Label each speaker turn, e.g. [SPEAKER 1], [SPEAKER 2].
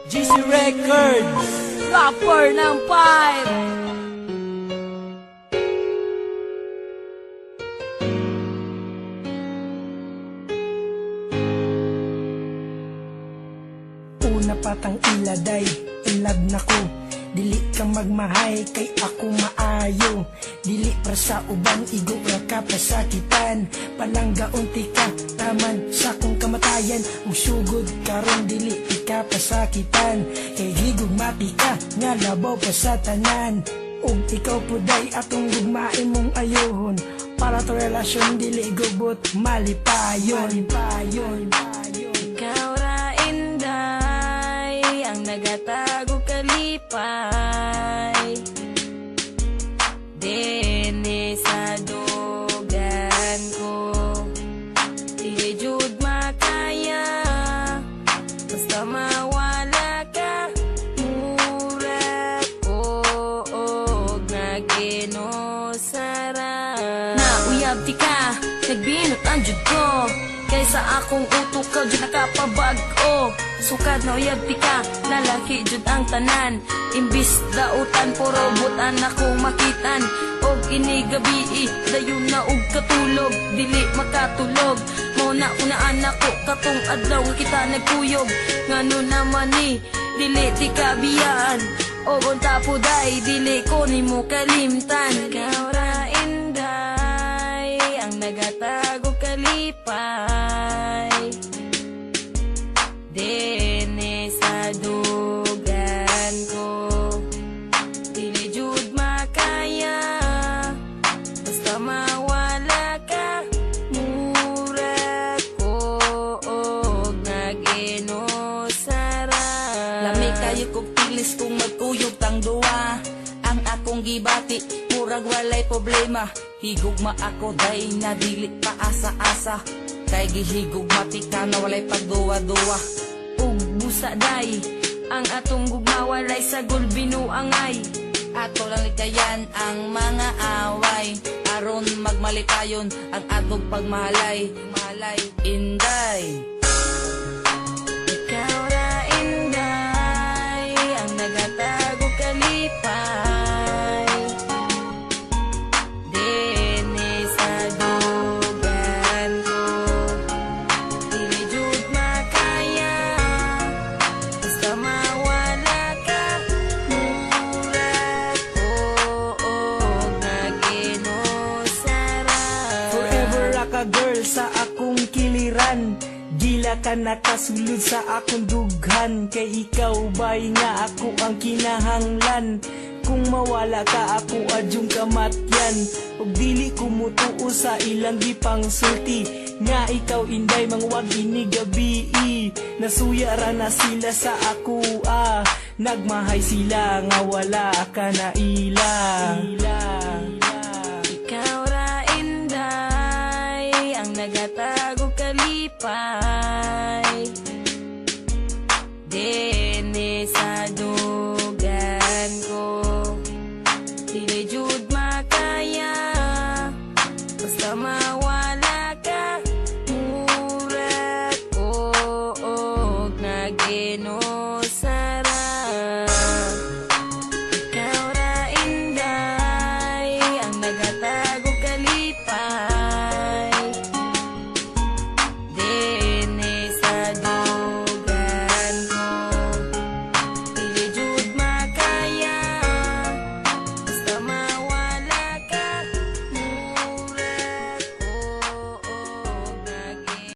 [SPEAKER 1] GC Records, rapper ng Pipe.
[SPEAKER 2] Una patang iladay, inlove na ko. Dili kang magmahay, kay ako maayo. Dili para sa ubang igo ra ka pasakitan. Palangga unti ka, taman sa kong kamatayan. Usugod karon dili ka pasakitan. Kay higugmati ka, nga labaw pa sa tanan. Ug ikaw puday atong gugmain mong ayohon. Para to relasyon dili gubot malipayon.
[SPEAKER 3] Ikaw ra inday, ang nagatago kalipay. Dene sa dogan ko, di jud makaya. Basta mawala ka, mura ko og naginosara. Nauyab di ka, nagbinot ang jud ko. Kaysa akong utok ka, dyan nakapabag-o. Sukad na uyab di ka, lalaki jud ang tanan. Imbis dautan, puro butan akong makitan. Og inigabi, dayon na og katulog. Dili makatulog, mauna unaan ako. Katong adlaw kita nagkuyog. Ngano naman ni, dili di ka biyaan. Og unta po day, dili ko ni mo kalimtan. Ikaw ra inday, ang nagatago kalipay. Dene sa dugan ko, dili jud makaya. Basta mawala ka, mura ko og naginosara.
[SPEAKER 4] Lami kayo kong pilis kung magkuyog tang duwa. Ang akong gibati, murag walay problema. Higugma ako day na dili pa asa-asa. Kay gihigugmati ka na walay pagduwa-duwa.
[SPEAKER 3] Ug busa day, ang atong gugma walay sagol binuangay.
[SPEAKER 4] Ato lang likayan ang mga away. Aron magmalipayon ang atong pagmahalay. Inday,
[SPEAKER 3] Ikaw ra inday, ang nagatago kalipay. Dene sa dugan ko, dili jud makaya. Basta mawala ka, mura ko og naginosara.
[SPEAKER 2] Forever ra ka girl sa akong kiliran. Gila ka nakasulod sa akong dughan. Kay ikaw bay nga ako ang kinahanglan. Kung mawala ka ako adyong kamatyan. Ug dili ko mutuo sa ilang gipang sulti. Nga ikaw inday mangwag inigabi. Nasuya ra na sila sa ako Nagmahay sila nga wala ka na ilang.
[SPEAKER 3] Ikaw ra inday, ang nagatago kalipay. Dene sa dugan ko, dili jud makaya. Basta mawala ka, mura ko og nagino